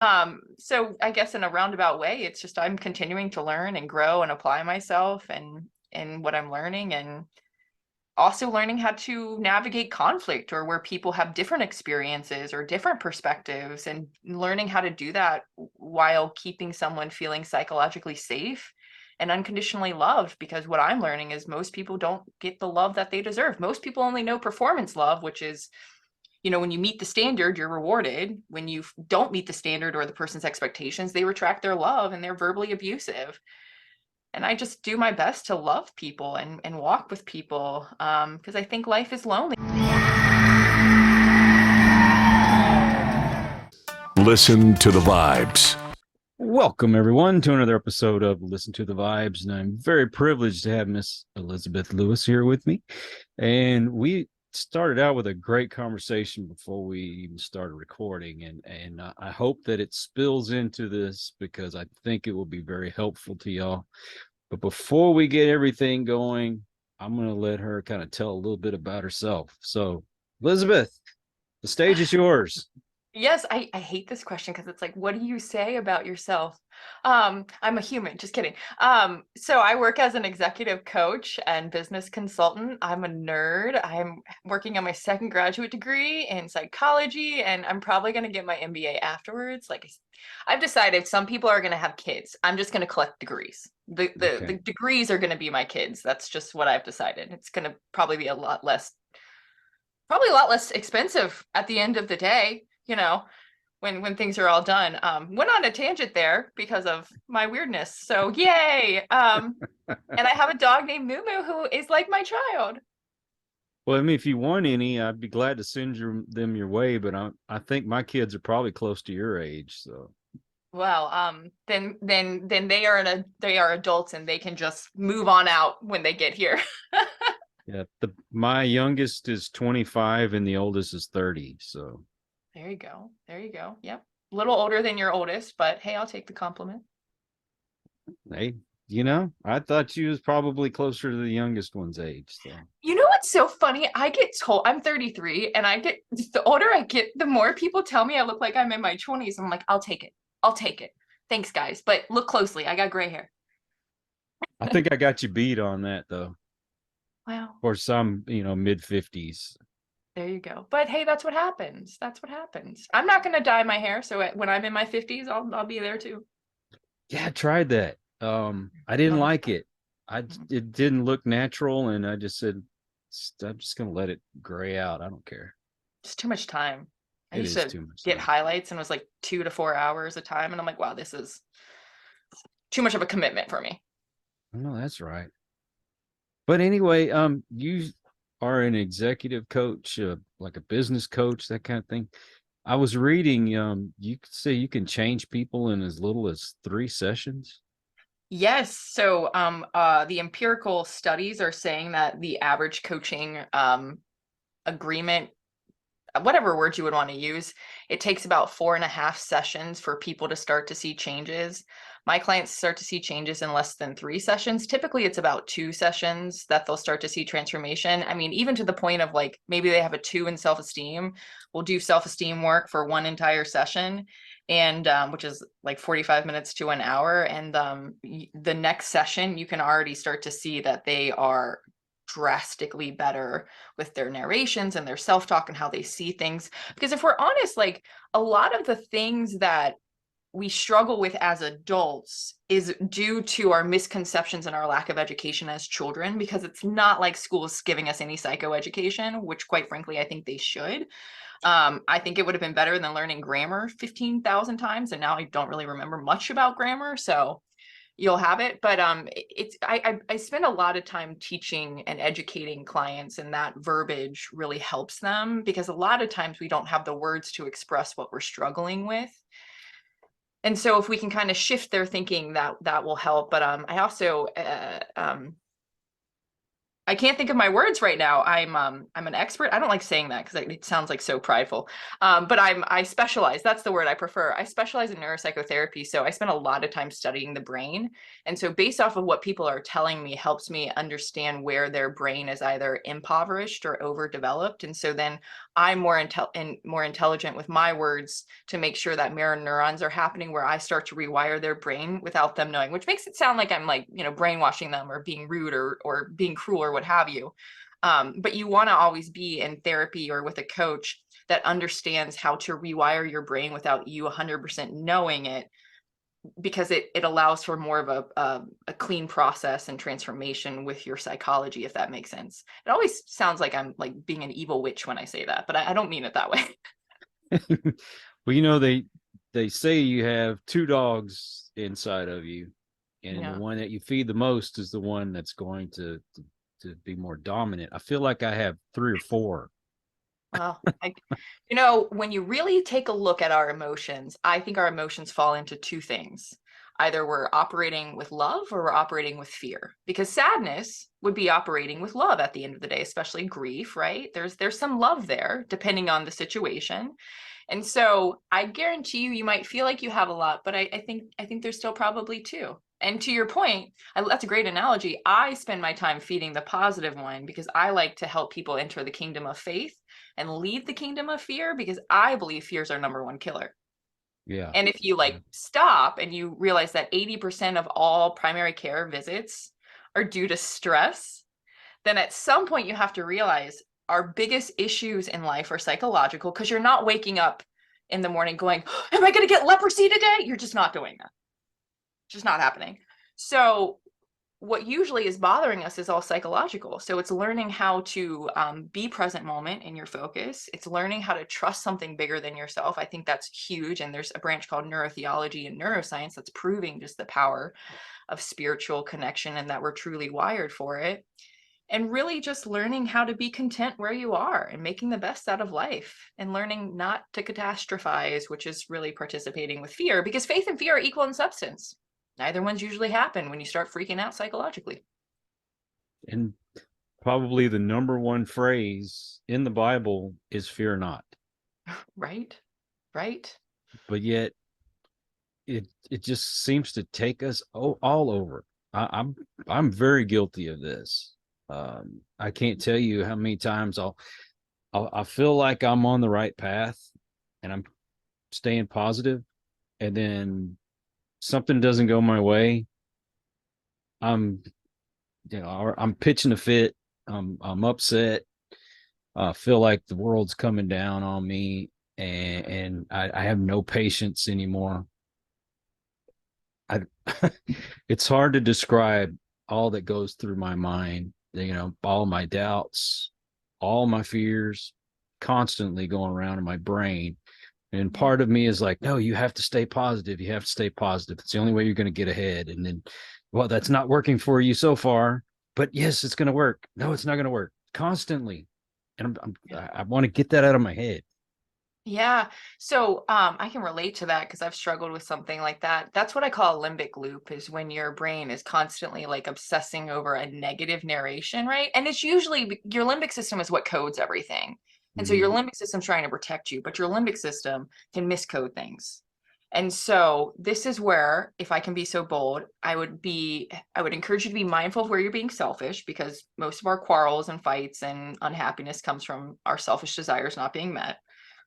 So I guess in a roundabout way, it's just I'm continuing to learn and grow and apply myself and what I'm learning, and also learning how to navigate conflict or where people have different experiences or different perspectives, and learning how to do that while keeping someone feeling psychologically safe and unconditionally loved. Because what I'm learning is most people don't get the love that they deserve. Most people only know performance love, which is, when you meet the standard, you're rewarded. When you don't meet the standard or the person's expectations, they retract their love and they're verbally abusive. And I just do my best to love people and walk with people, because I think life is lonely. Listen to the vibes. Welcome, everyone, to another episode of Listen to the Vibes. And I'm very privileged to have Miss Elizabeth Lewis here with me. And we started out with a great conversation before we even started recording. And I hope that it spills into this because I think it will be very helpful to y'all. But before we get everything going, I'm going to let her kind of tell a little bit about herself. So, Elizabeth, the stage is yours. Yes, I hate this question because it's like, what do you say about yourself? I'm a human, just kidding. So I work as an executive coach and business consultant. I'm a nerd. I'm working on my second graduate degree in psychology, and I'm probably going to get my MBA afterwards. Like, I've decided some people are going to have kids. I'm just going to collect degrees. The degrees are going to be my kids. That's just what I've decided. It's going to probably be a lot less expensive at the end of the day, when things are all done. Went on a tangent there because of my weirdness. So yay. And I have a dog named Moo Moo who is like my child. Well, I mean, if you want any, I'd be glad to send them your way, but I think my kids are probably close to your age. So Well, then they are adults and they can just move on out when they get here. yeah, my youngest is 25 and the oldest is 30. So there you go. Yep. A little older than your oldest, but hey, I'll take the compliment. Hey, I thought you was probably closer to the youngest one's age. So You know what's so funny? I get told I'm 33, and the older I get, the more people tell me I look like I'm in my 20s. I'm like, I'll take it. Thanks, guys. But look closely. I got gray hair. I think I got you beat on that, though. Wow. For some, mid 50s. There you go. But hey, that's what happens. I'm not going to dye my hair, so when I'm in my 50s, I'll be there too. Yeah, I tried that. I didn't like it. It didn't look natural, and I just said, I'm just gonna let it gray out. I don't care. It's too much time. I It used is to too much get time. highlights and it was like 2 to 4 hours a time, and I'm like, wow, this is too much of a commitment for me. No, that's right. But anyway, you are an executive coach, like a business coach, that kind of thing. I was reading, you could say you can change people in as little as 3 sessions. Yes. So the empirical studies are saying that the average coaching agreement, whatever word you would want to use, it takes about 4.5 sessions for people to start to see changes. My clients start to see changes in less than 3 sessions. Typically, it's about 2 sessions that they'll start to see transformation. I mean, even to the point of like maybe they have a 2 in self-esteem. We'll do self-esteem work for one entire session, and which is like 45 minutes to an hour. And the next session, you can already start to see that they are drastically better with their narrations and their self-talk and how they see things. Because if we're honest, like a lot of the things that we struggle with as adults is due to our misconceptions and our lack of education as children, because it's not like school's giving us any psychoeducation, which quite frankly, I think they should. I think it would have been better than learning grammar 15,000 times. And now I don't really remember much about grammar. So you'll have it. But I spend a lot of time teaching and educating clients, and that verbiage really helps them, because a lot of times we don't have the words to express what we're struggling with. And so if we can kind of shift their thinking, that will help. But I also I can't think of my words right now. I'm an expert. I don't like saying that because it sounds like so prideful. But I specialize. That's the word I prefer. I specialize in neuropsychotherapy. So I spend a lot of time studying the brain. And so based off of what people are telling me helps me understand where their brain is either impoverished or overdeveloped. And so then I'm more intelligent with my words to make sure that mirror neurons are happening where I start to rewire their brain without them knowing, which makes it sound like I'm like, brainwashing them or being rude or being cruel or what have you. But you want to always be in therapy or with a coach that understands how to rewire your brain without you 100% knowing it, because it allows for more of a clean process and transformation with your psychology, if that makes sense. It always sounds like I'm like being an evil witch when I say that, but I don't mean it that way. Well, they say you have two dogs inside of you, and Yeah. the one that you feed the most is the one that's going to be more dominant. I feel like I have three or four. Well, when you really take a look at our emotions, I think our emotions fall into two things. Either we're operating with love or we're operating with fear, because sadness would be operating with love at the end of the day, especially grief, right? There's some love there depending on the situation. And so I guarantee you might feel like you have a lot, but I think there's still probably two. And to your point, that's a great analogy. I spend my time feeding the positive one because I like to help people enter the kingdom of faith and leave the kingdom of fear, because I believe fear is our number one killer. Yeah. And if you stop and you realize that 80% of all primary care visits are due to stress, then at some point you have to realize our biggest issues in life are psychological, because you're not waking up in the morning going, am I going to get leprosy today? You're just not doing that. Just not happening. So what usually is bothering us is all psychological. So it's learning how to be present moment in your focus. It's learning how to trust something bigger than yourself. I think that's huge. And there's a branch called neurotheology and neuroscience that's proving just the power of spiritual connection and that we're truly wired for it. And really just learning how to be content where you are and making the best out of life, and learning not to catastrophize, which is really participating with fear, because faith and fear are equal in substance. Neither ones usually happen when you start freaking out psychologically. And probably the number one phrase in the Bible is fear not. Right? Right? But yet it just seems to take us all over. I'm very guilty of this. I can't tell you how many times I feel like I'm on the right path and I'm staying positive, and then something doesn't go my way. I'm I'm pitching a fit. I'm upset. I feel like the world's coming down on me, and I have no patience anymore. I it's hard to describe all that goes through my mind. All my doubts, all my fears, constantly going around in my brain. And part of me is like, no, you have to stay positive. You have to stay positive. It's the only way you're going to get ahead. And then, well, that's not working for you so far, but yes, it's going to work. No, it's not going to work, constantly. And I want to get that out of my head. Yeah. So I can relate to that because I've struggled with something like that. That's what I call a limbic loop, is when your brain is constantly like obsessing over a negative narration, right? And it's usually your limbic system is what codes everything. And so your limbic system's trying to protect you, but your limbic system can miscode things. And so this is where, if I can be so bold, I would encourage you to be mindful of where you're being selfish, because most of our quarrels and fights and unhappiness comes from our selfish desires not being met.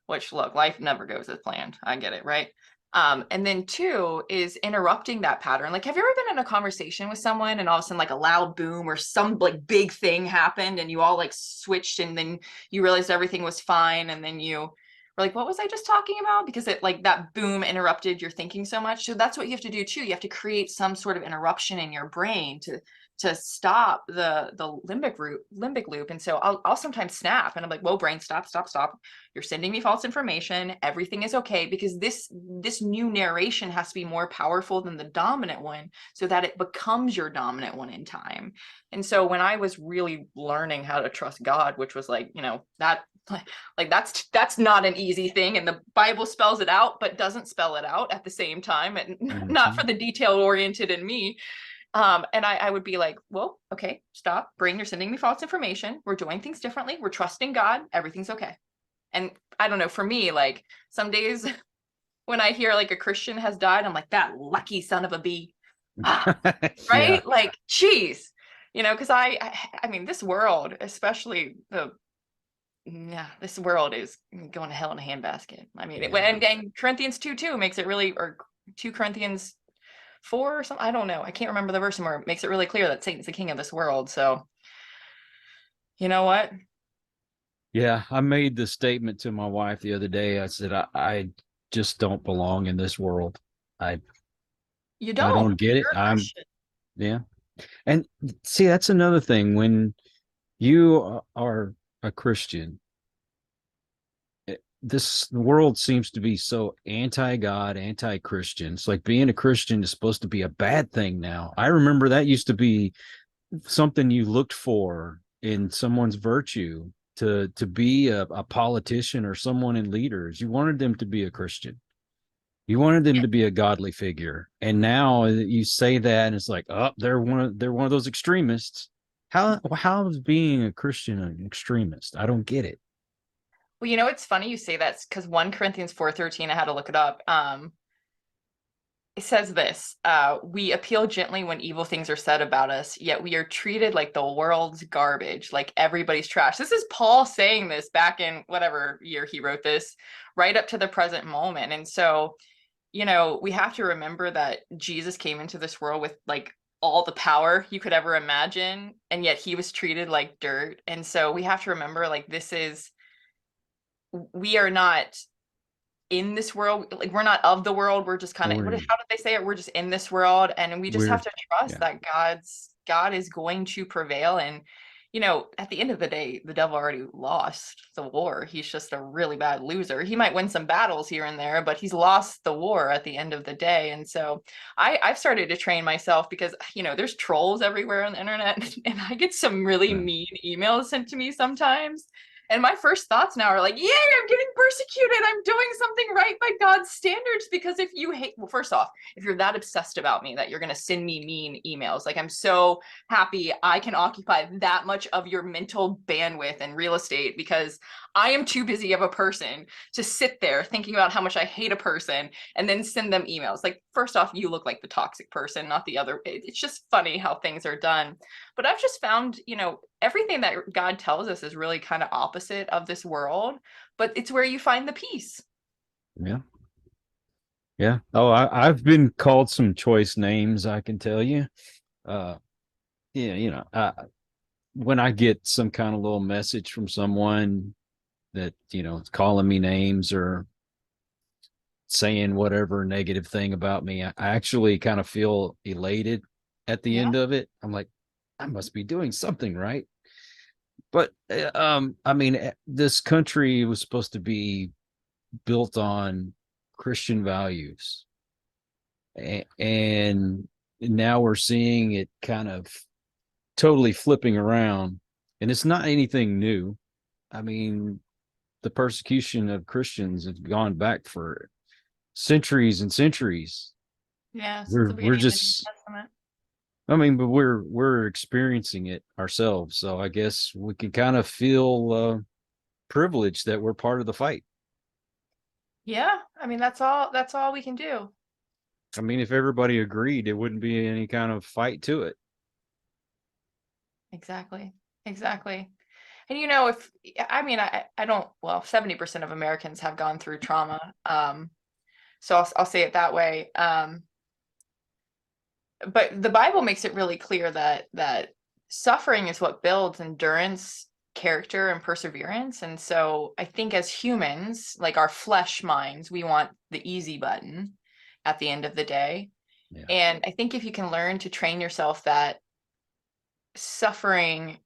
Which, look, life never goes as planned. I get it, right? And then two is interrupting that pattern. Like, have you ever been in a conversation with someone and all of a sudden like a loud boom or some like big thing happened and you all like switched, and then you realized everything was fine, and then you were like, what was I just talking about? Because it like that boom interrupted your thinking so much. So that's what you have to do too. You have to create some sort of interruption in your brain to stop the limbic loop. And so I'll sometimes snap and I'm like, whoa, brain, stop. You're sending me false information. Everything is okay, because this new narration has to be more powerful than the dominant one so that it becomes your dominant one in time. And so when I was really learning how to trust God, which was like, that like that's not an easy thing, and the Bible spells it out but doesn't spell it out at the same time, and not for the detail oriented in me. And I would be like, well, okay, stop, brain, you're sending me false information. We're doing things differently. We're trusting God. Everything's okay. And I don't know, for me, like some days when I hear like a Christian has died, I'm like, that lucky son of a bee. Right? Yeah. Like, geez, because I mean, this world, especially yeah, this world is going to hell in a handbasket. I mean, Yeah. and Corinthians 2:2 makes it really, or 2 Corinthians 4 or something. I don't know. I can't remember the verse anymore. It makes it really clear that Satan's the king of this world. So, you know what? Yeah, I made the statement to my wife the other day. I said, I just don't belong in this world. I You I don't. don't get it. You're a I'm Christian. yeah. And see, that's another thing. When you are a Christian, this world seems to be so anti-God, anti-Christian. It's like being a Christian is supposed to be a bad thing now. I remember that used to be something you looked for in someone's virtue to be a politician or someone in leaders. You wanted them to be a Christian. You wanted them Yeah. to be a godly figure. And now you say that and it's like, oh, they're one of those extremists. How is being a Christian an extremist? I don't get it. Well, you know, it's funny you say that because 1 Corinthians 4:13, I had to look it up. It says this, we appeal gently when evil things are said about us, yet we are treated like the world's garbage, like everybody's trash. This is Paul saying this back in whatever year he wrote this, right up to the present moment. And so, you know, we have to remember that Jesus came into this world with like all the power you could ever imagine, and yet he was treated like dirt. And so we have to remember, like, we are not in this world, like we're not of the world, we're just kind of, We're how did they say it, we're just in this world, and we just have we're to trust yeah. that God is going to prevail. And you know, at the end of the day, the devil already lost the war. He's just a really bad loser. He might win some battles here and there, but he's lost the war at the end of the day. And so I've started to train myself, because you know, there's trolls everywhere on the internet, and I get some really Yeah. mean emails sent to me sometimes. And my first thoughts now are like, yay, I'm getting persecuted. I'm doing something right by God's standards. Because if you hate, well, first off, if you're that obsessed about me that you're going to send me mean emails, like I'm so happy I can occupy that much of your mental bandwidth and real estate, because I am too busy of a person to sit there thinking about how much I hate a person and then send them emails. Like, first off, you look like the toxic person, not the other. It's just funny how things are done. But I've just found, you know, everything that God tells us is really kind of opposite of this world, but it's where you find the peace. Yeah. Yeah. Oh, I've been called some choice names, I can tell you. Uh yeah, when I get some kind of little message from someone that, is calling me names or saying whatever negative thing about me, I actually kind of feel elated at the Yeah. end of it. I'm like, I must be doing something right. But I mean, this country was supposed to be built on Christian values. And now we're seeing it kind of totally flipping around. And it's not anything new. I mean, the persecution of Christians has gone back for centuries and centuries. Yeah, since We're the we're beginning of the New just Testament. I mean, but we're experiencing it ourselves. So I guess we can kind of feel privileged that we're part of the fight. Yeah, I mean, that's all we can do. I mean, if everybody agreed, it wouldn't be any kind of fight to it. Exactly. Exactly. And you know, if I mean, I don't, well, 70% of Americans have gone through trauma. So I'll say it that way. But the Bible makes it really clear that suffering is what builds endurance, character, and perseverance. And so I think as humans, like our flesh minds, we want the easy button at the end of the day. Yeah. And I think if you can learn to train yourself that suffering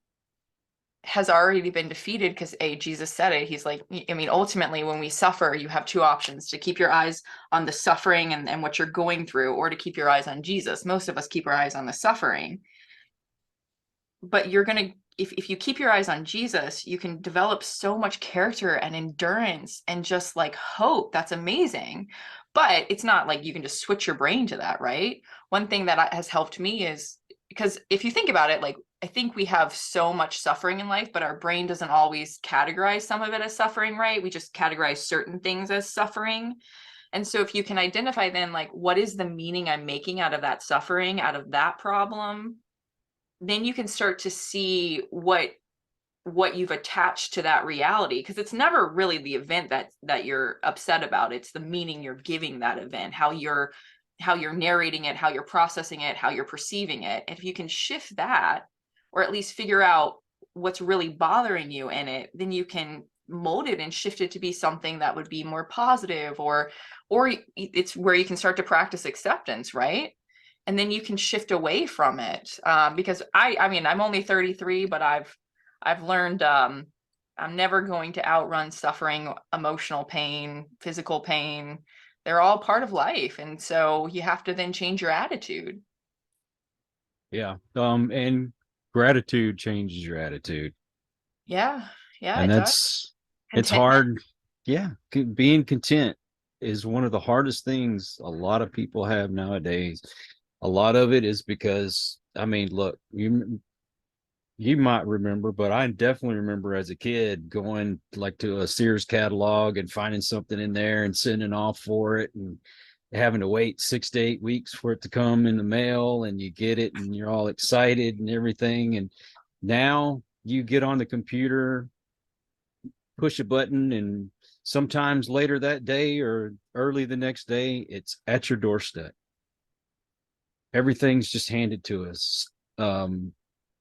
has already been defeated, because Jesus said it. He's like, I mean, ultimately, when we suffer, you have two options: to keep your eyes on the suffering and what you're going through, or to keep your eyes on Jesus. Most of us keep our eyes on the suffering. But you're going to, if you keep your eyes on Jesus, you can develop so much character and endurance and just like hope. That's amazing. But it's not like you can just switch your brain to that, right? One thing that has helped me is, because if you think about it, like, I think we have so much suffering in life, but our brain doesn't always categorize some of it as suffering, right? We just categorize certain things as suffering. And so if you can identify then, like, what is the meaning I'm making out of that suffering, out of that problem, then you can start to see what you've attached to that reality, because it's never really the event that you're upset about. It's the meaning you're giving that event, how you're narrating it, how you're processing it, how you're perceiving it. And if you can shift that, or at least figure out what's really bothering you in it, then you can mold it and shift it to be something that would be more positive, or it's where you can start to practice acceptance, right? And then you can shift away from it. Because I mean, I'm only 33, but I've learned I'm never going to outrun suffering, emotional pain, physical pain. They're all part of life. And so you have to then change your attitude. Yeah. And gratitude changes your attitude. Yeah. Yeah, And it does. it's Contentment. hard. Yeah. Being content is one of the hardest things a lot of people have nowadays. A lot of it is because, I mean, look, you might remember, but I definitely remember as a kid going like to a Sears catalog and finding something in there and sending off for it and having to wait 6 to 8 weeks for it to come in the mail, and you get it and you're all excited and everything. And now you get on the computer, push a button, and sometimes later that day or early the next day, it's at your doorstep. Everything's just handed to us.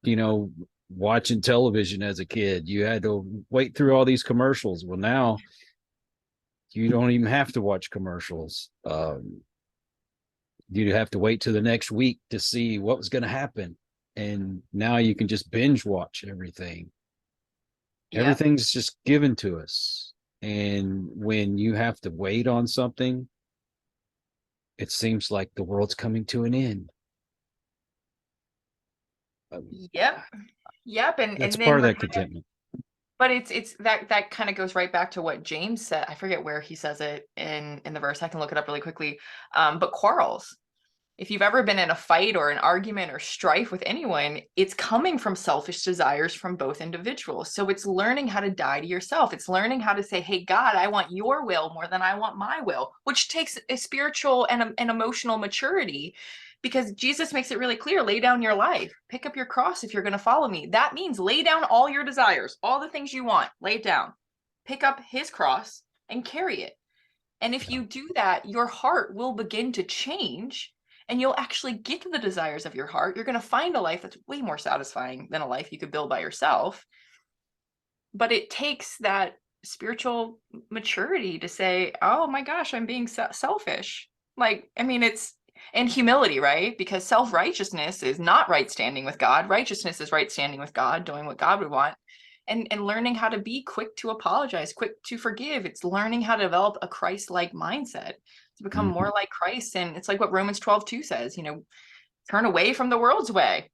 You know, watching television as a kid, you had to wait through all these commercials. Well, now you don't even have to watch commercials. You have to wait to the next week to see what was going to happen. And now you can just binge watch everything. Yeah. Everything's just given to us. And when you have to wait on something, it seems like the world's coming to an end. Yep. Yep. That's And part then of that contentment. but it's that kind of goes right back to what James said. I forget where he says it in the verse. I can look it up really quickly. But quarrels. If you've ever been in a fight or an argument or strife with anyone, it's coming from selfish desires from both individuals. So it's learning how to die to yourself. It's learning how to say, hey, God, I want your will more than I want my will, which takes a spiritual and an emotional maturity, because Jesus makes it really clear, lay down your life, pick up your cross if you're going to follow me. That means lay down all your desires, all the things you want, lay it down, pick up his cross and carry it. And if you do that, your heart will begin to change and you'll actually get to the desires of your heart. You're going to find a life that's way more satisfying than a life you could build by yourself. But it takes that spiritual maturity to say, oh my gosh, I'm being selfish. Like, I mean, it's, and humility, right? Because self-righteousness is not right standing with God. Righteousness is right standing with God, doing what God would want. And learning how to be quick to apologize, quick to forgive. It's learning how to develop a Christ-like mindset to become more like Christ. And it's like what Romans 12:2 says, you know, turn away from the world's way,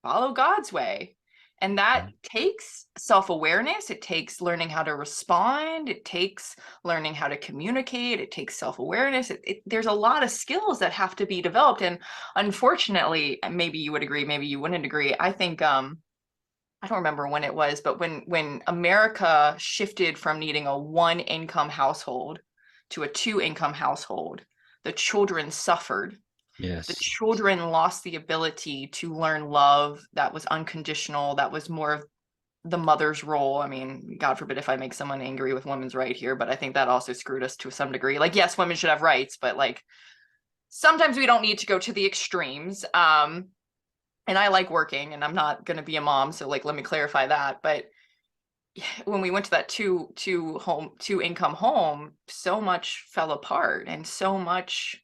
follow God's way. And that takes self-awareness. It takes learning how to respond. It takes learning how to communicate. It takes self-awareness. There's a lot of skills that have to be developed. And unfortunately, maybe you would agree, maybe you wouldn't agree. I think, I don't remember when it was, but when America shifted from needing a one income household to a two income household, the children suffered. Yes. The children lost the ability to learn love that was unconditional, that was more of the mother's role. I mean, God forbid if I make someone angry with women's right here, but I think that also screwed us to some degree. Like, yes, women should have rights, but like sometimes we don't need to go to the extremes. And I like working and I'm not going to be a mom. So like, let me clarify that. But when we went to that two income home, so much fell apart and so much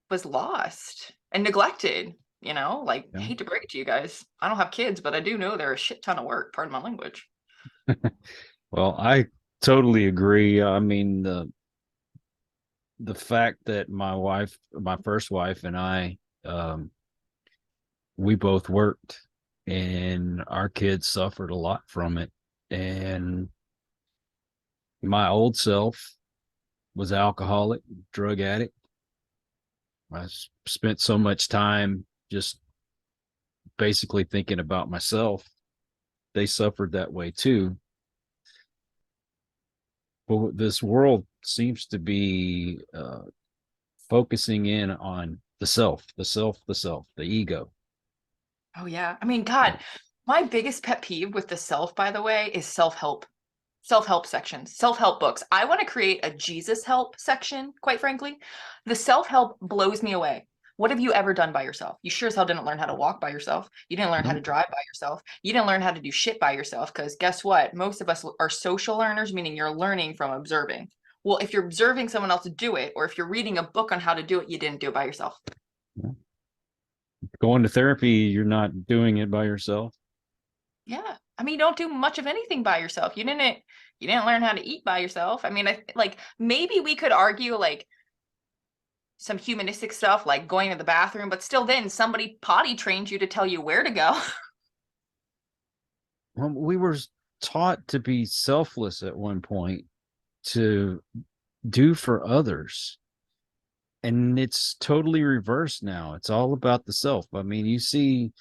was lost and neglected, you know, like, hate to break it to you guys. I don't have kids, but I do know they're a shit ton of work. Pardon my language. Well, I totally agree. I mean, the fact that my first wife and I, we both worked and our kids suffered a lot from it. And my old self was alcoholic, drug addict. I spent so much time just basically thinking about myself. They suffered that way too. But this world seems to be focusing in on the self, the ego. Oh yeah. I mean, God, My biggest pet peeve with the self, by the way, is self-help sections, self-help books. I want to create a Jesus help section, quite frankly. The self-help blows me away. What have you ever done by yourself? You sure as hell didn't learn how to walk by yourself. You didn't learn how to Nope. drive by yourself. You didn't learn how to do shit by yourself, because guess what? Most of us are social learners, meaning you're learning from observing. Well, if you're observing someone else do it, or if you're reading a book on how to do it, you didn't do it by yourself. Going to therapy, you're not doing it by yourself. Yeah. I mean, you don't do much of anything by yourself. You didn't learn how to eat by yourself. I mean, like maybe we could argue like some humanistic stuff like going to the bathroom, but still then somebody potty trained you to tell you where to go. Well, we were taught to be selfless at one point, to do for others. And it's totally reversed now. It's all about the self. I mean, you see,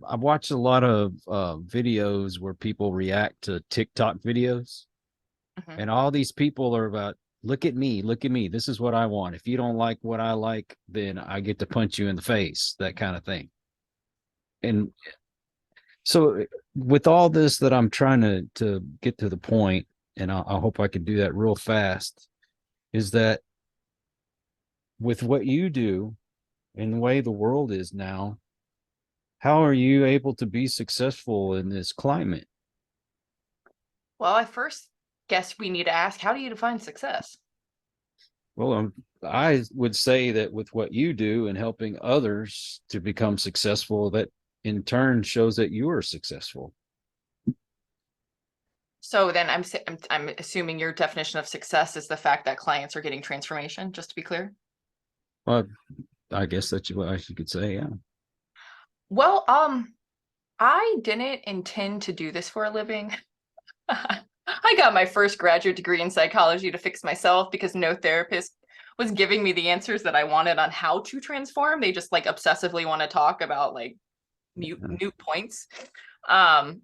I've watched a lot of videos where people react to TikTok videos, Mhm. and all these people are about, look at me, look at me. This is what I want. If you don't like what I like, then I get to punch you in the face, that kind of thing. And so, with all this that I'm trying to get to the point, and I hope I can do that real fast, is that with what you do and the way the world is now, how are you able to be successful in this climate? Well, I first guess we need to ask, how do you define success? Well, I would say that with what you do and helping others to become successful, that in turn shows that you are successful. So then I'm assuming your definition of success is the fact that clients are getting transformation, just to be clear. Well, I guess that's what you could say. Yeah. Well, I didn't intend to do this for a living. I got my first graduate degree in psychology to fix myself because no therapist was giving me the answers that I wanted on how to transform. They just like obsessively want to talk about like mute points. Um,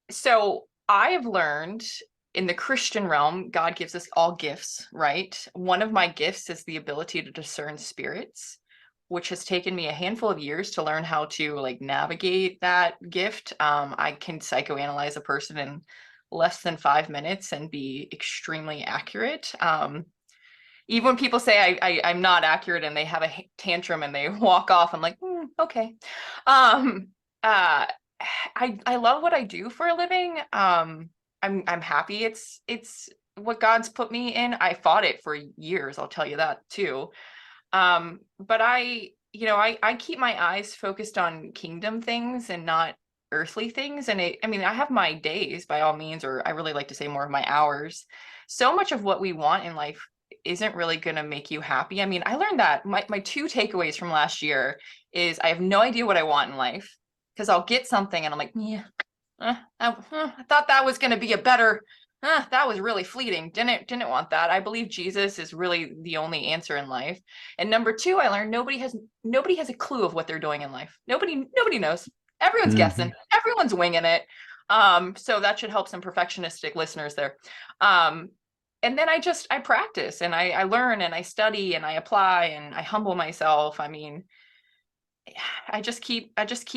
so I have learned in the Christian realm, God gives us all gifts, right? One of my gifts is the ability to discern spirits, which has taken me a handful of years to learn how to like navigate that gift. I can psychoanalyze a person in less than 5 minutes and be extremely accurate. Even when people say I'm not accurate and they have a tantrum and they walk off, I'm like, okay. Um, uh, I love what I do for a living. I'm happy. It's what God's put me in. I fought it for years. I'll tell you that too. But I keep my eyes focused on kingdom things and not earthly things. And I mean, I have my days by all means, or I really like to say more of my hours. So much of what we want in life isn't really going to make you happy. I mean, I learned that my two takeaways from last year is I have no idea what I want in life because I'll get something and I'm like, yeah, I thought that was going to be a better, that was really fleeting. Didn't want that. I believe Jesus is really the only answer in life. And number two, I learned nobody has a clue of what they're doing in life. Nobody knows. Everyone's guessing. Everyone's winging it. So that should help some perfectionistic listeners there. And then I practice and I learn and I study and I apply and I humble myself. I mean, I just keep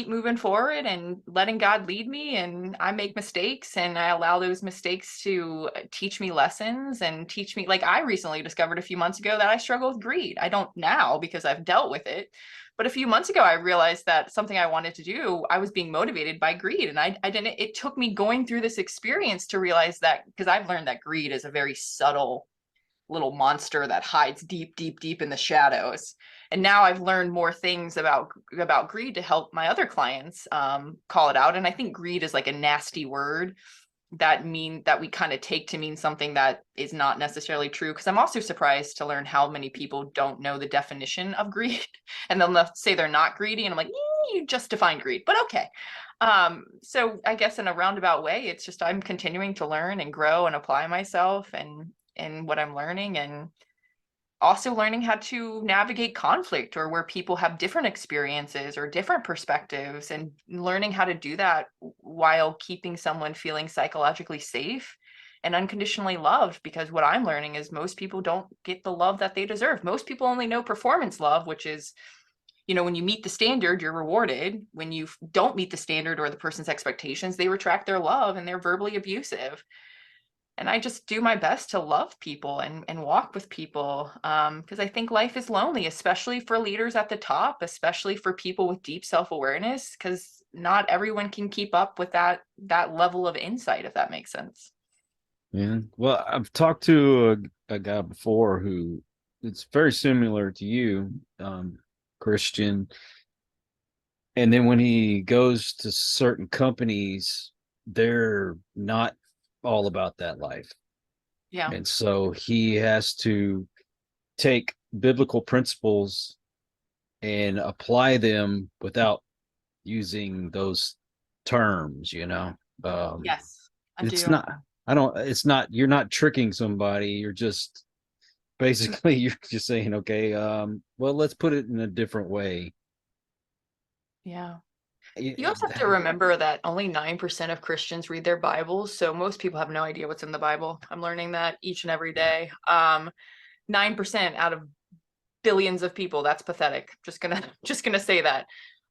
moving forward and letting God lead me, and I make mistakes and I allow those mistakes to teach me lessons and teach me, like I recently discovered a few months ago that I struggle with greed. I don't now because I've dealt with it. But a few months ago, I realized that something I wanted to do, I was being motivated by greed. And I didn't, it took me going through this experience to realize that, because I've learned that greed is a very subtle little monster that hides deep, deep, deep in the shadows. And now I've learned more things about greed to help my other clients call it out. And I think greed is like a nasty word that we kind of take to mean something that is not necessarily true. Because I'm also surprised to learn how many people don't know the definition of greed, and they'll say they're not greedy, and I'm like, you just defined greed, but okay. So I guess in a roundabout way, it's just I'm continuing to learn and grow and apply myself and what I'm learning, and also learning how to navigate conflict or where people have different experiences or different perspectives, and learning how to do that while keeping someone feeling psychologically safe and unconditionally loved. Because what I'm learning is most people don't get the love that they deserve. Most people only know performance love, which is you know, when you meet the standard, you're rewarded. When you don't meet the standard or the person's expectations, they retract their love and they're verbally abusive. And I just do my best to love people and walk with people, because I think life is lonely, especially for leaders at the top, especially for people with deep self-awareness, because not everyone can keep up with that level of insight, if that makes sense. Yeah. Well, I've talked to a guy before who it's very similar to you, Christian. And then when he goes to certain companies, they're not all about that life. Yeah. And so he has to take biblical principles and apply them without using those terms, you know. Yes, I It's do. not, I don't, it's not, you're not tricking somebody. You're just basically, you're just saying, okay, well, let's put it in a different way. Yeah. You Y- also have to remember that only 9% of Christians read their Bibles, so most people have no idea what's in the Bible. I'm learning that each and every Yeah. day. 9% out of billions of people. That's pathetic. Just gonna just gonna say that.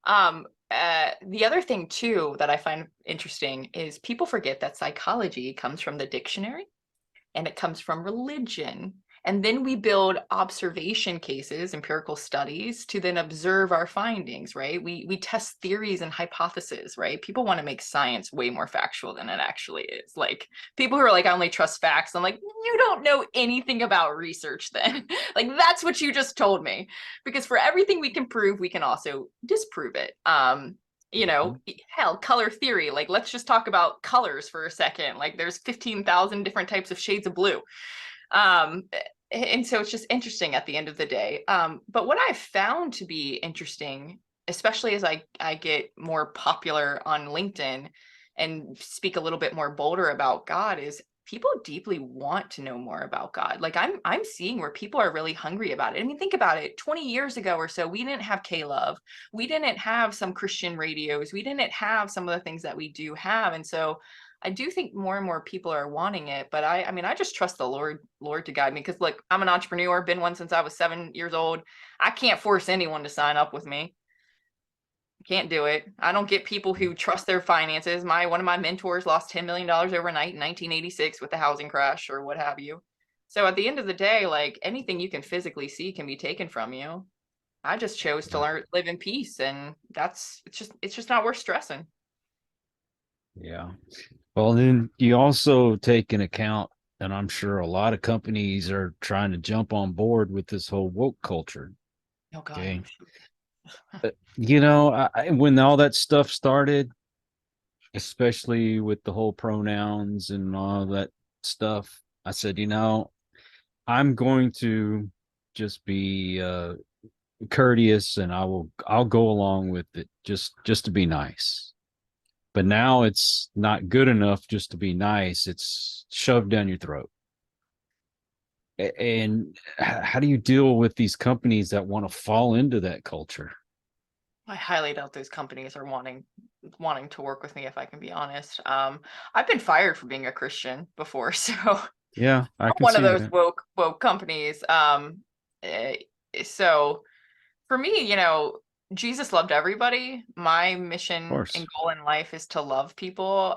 The other thing too that I find interesting is people forget that psychology comes from the dictionary and it comes from religion. And then we build observation cases, empirical studies, to then observe our findings, right? We test theories and hypotheses, right? People want to make science way more factual than it actually is. Like people who are like, I only trust facts. I'm like, you don't know anything about research then. Like that's what you just told me. Because for everything we can prove, we can also disprove it. You know, hell, color theory, like let's just talk about colors for a second. Like there's 15,000 different types of shades of blue. um and so it's just interesting at the end of the day. But what I've found to be interesting, especially as I get more popular on LinkedIn and speak a little bit more bolder about God, is people deeply want to know more about God. Like I'm seeing where people are really hungry about it. I mean, think about it. 20 years ago or so, we didn't have K-Love. We didn't have some Christian radios. We didn't have some of the things that we do have. And so I do think more and more people are wanting it, but I mean, I just trust the Lord to guide me, because look, I'm an entrepreneur, been one since I was 7 years old. I can't force anyone to sign up with me. Can't do it. I don't get people who trust their finances. One of my mentors lost $10 million overnight in 1986 with the housing crash or what have you. So at the end of the day, like anything you can physically see can be taken from you. I just chose to live in peace, and it's just not worth stressing. Yeah. Well, then you also take in account, and I'm sure a lot of companies are trying to jump on board with this whole woke culture. Oh God, Okay. I'm sure. You know, when all that stuff started, especially with the whole pronouns and all that stuff, I said, you know, I'm going to just be courteous and I'll go along with it just to be nice. But now it's not good enough just to be nice. It's shoved down your throat. And how do you deal with these companies that want to fall into that culture? I highly doubt those companies are wanting to work with me, if I can be honest. I've been fired for being a Christian before, so Yeah, I I'm can one of see those that. Of woke companies. Eh, so for me, you know, Jesus loved everybody. My mission and course. goal in life is to love people.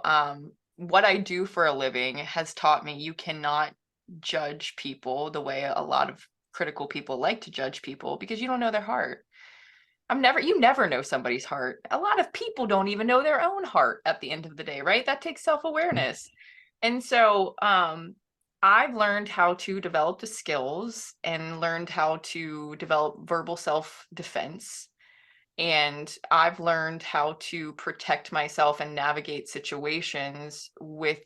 What I do for a living has taught me you cannot judge people the way a lot of critical people like to judge people, because you don't know their heart. You never know somebody's heart. A lot of people don't even know their own heart at the end of the day, right? That takes self-awareness. And so I've learned how to develop the skills and learned how to develop verbal self-defense. And I've learned how to protect myself and navigate situations with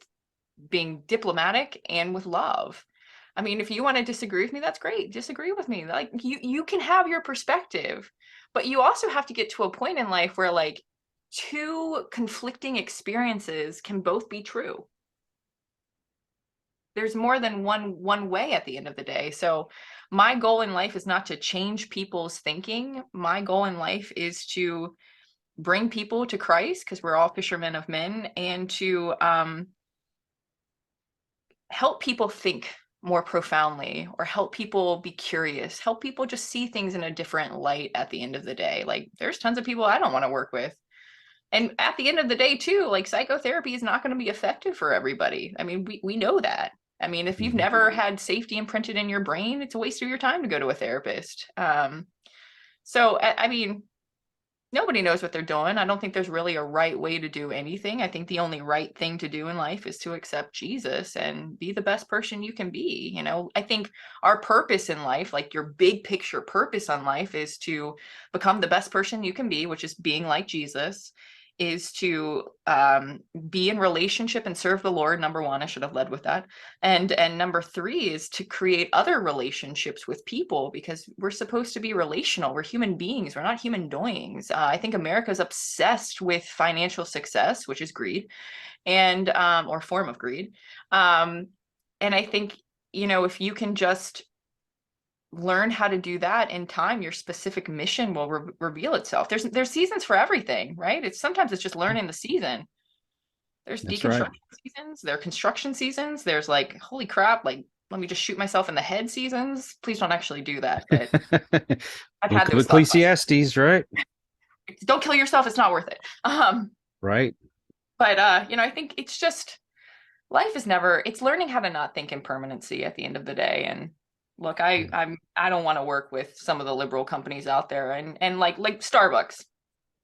being diplomatic and with love. I mean, if you want to disagree with me, that's great. Disagree with me. Like you can have your perspective, but you also have to get to a point in life where like two conflicting experiences can both be true. There's more than one way at the end of the day. So my goal in life is not to change people's thinking. My goal in life is to bring people to Christ, because we're all fishermen of men, and to help people think more profoundly, or help people be curious, help people just see things in a different light at the end of the day. Like there's tons of people I don't want to work with. And at the end of the day too, like psychotherapy is not going to be effective for everybody. I mean, we know that. I mean, if you've Mhm. never had safety imprinted in your brain, it's a waste of your time to go to a therapist. So I mean, nobody knows what they're doing. I don't think there's really a right way to do anything. I think the only right thing to do in life is to accept Jesus and be the best person you can be. You know, I think our purpose in life, like your big picture purpose on life, is to become the best person you can be, which is being like Jesus, is to be in relationship and serve the Lord. Number one, I should have led with that. And number three is to create other relationships with people, because we're supposed to be relational. We're human beings. We're not human doings. I think America's obsessed with financial success, which is greed, and or form of greed. And I think, you know, if you can just learn how to do that in time, your specific mission will reveal itself. There's seasons for everything, right? It's just learning the season. There's That's right. deconstruction seasons, there are construction seasons, there's like, holy crap, like let me just shoot myself in the head seasons. Please don't actually do that, but I've had Book of those thought Ecclesiastes, right? processes. Don't kill yourself, it's not worth it. Right. But you know, I think it's just, life is never, it's learning how to not think in permanency at the end of the day. And look, I don't want to work with some of the liberal companies out there, and like Starbucks.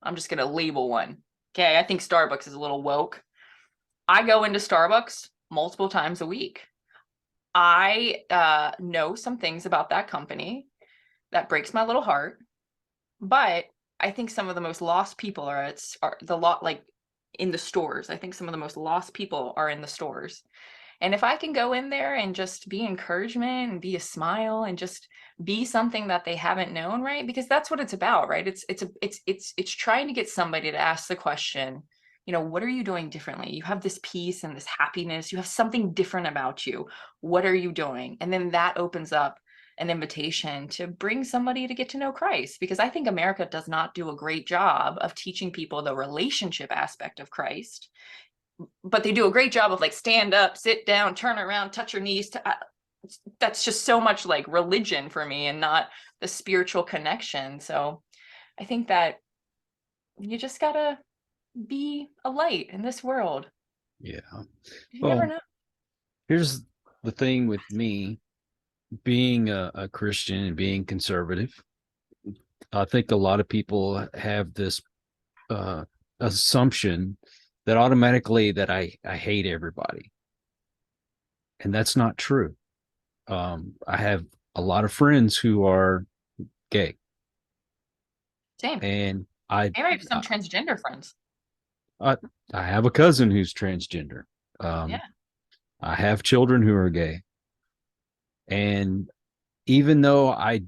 I'm just gonna label one. Okay, I think Starbucks is a little woke. I go into Starbucks multiple times a week. I know some things about that company that breaks my little heart, but I think some of the most lost people are the lot, like in the stores. I think some of the most lost people are in the stores. And if I can go in there and just be encouragement and be a smile and just be something that they haven't known, right? Because that's what it's about, right? It's trying to get somebody to ask the question, you know, what are you doing differently? You have this peace and this happiness. You have something different about you. What are you doing? And then that opens up an invitation to bring somebody to get to know Christ, because I think America does not do a great job of teaching people the relationship aspect of Christ, but they do a great job of like stand up, sit down, turn around, touch your knees. That's just so much like religion for me and not the spiritual connection. So I think that you just gotta be a light in this world. Yeah. You never Well, know. here's the thing with me being a Christian and being conservative. I think a lot of people have this uh, assumption that automatically that I hate everybody, and that's not true. I have a lot of friends who are gay, Same. and And I have some transgender friends. I, I have a cousin who's transgender. Yeah. I have children who are gay, and even though I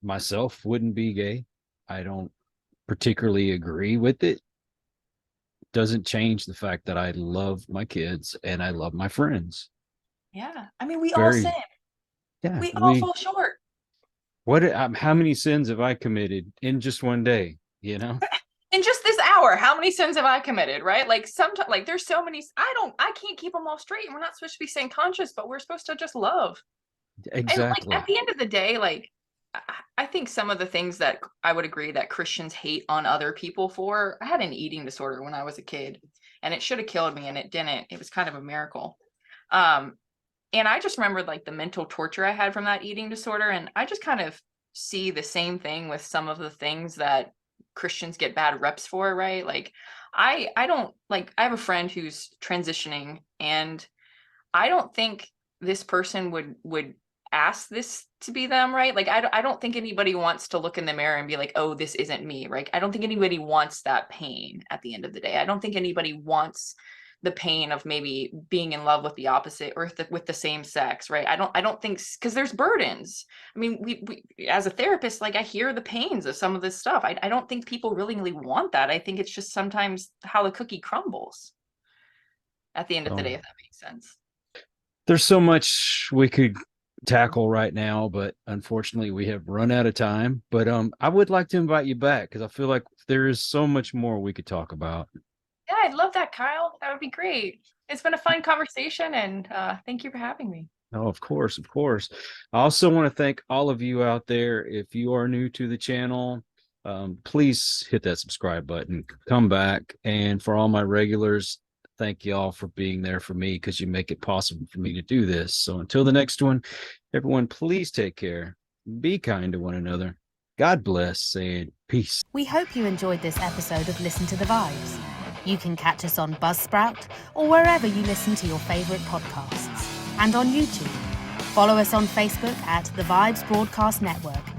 myself wouldn't be gay, I don't particularly agree with it. Doesn't change the fact that I love my kids and I love my friends. Yeah. I mean, we all sin. Very, yeah. We all fall short. How many sins have I committed in just one day? You know, In just this hour, how many sins have I committed, right? Like sometimes, like there's so many, I can't keep them all straight. And we're not supposed to be saying conscious, but we're supposed to just love. And like at exactly. the end of the day, like I think some of the things that I would agree that Christians hate on other people for, I had an eating disorder when I was a kid, and it should have killed me and it didn't. It was kind of a miracle. Um, and I just remembered like the mental torture I had from that eating disorder. And I just kind of see the same thing with some of the things that Christians get bad reps for, right? Like I don't like, I have a friend who's transitioning, and I don't think this person would ask this to be them, right? Like I don't think anybody wants to look in the mirror and be like, oh, this isn't me, right? I don't think anybody wants that pain at the end of the day. I don't think anybody wants the pain of maybe being in love with the opposite or with the same sex, right? I don't think, because there's burdens. I mean, we as a therapist, like I hear the pains of some of this stuff. I don't think people really want that. I think it's just sometimes how the cookie crumbles at the end of the day, Well, if that makes sense. there's so much we could tackle right now, but unfortunately we have run out of time. But I would like to invite you back because I feel like there is so much more we could talk about. Yeah, I'd love that, Kyle. That would be great. It's been a fun conversation, and thank you for having me. Oh, of course, of course. I also want to thank all of you out there. If you are new to the channel, please hit that subscribe button, come back. And for all my regulars, thank you all for being there for me because you make it possible for me to do this. So until the next one, everyone, please take care. Be kind to one another. God bless and peace. We hope you enjoyed this episode of Listen to the Vibes. You can catch us on Buzzsprout or wherever you listen to your favourite podcasts, and on YouTube. Follow us on Facebook at The Vibes Broadcast Network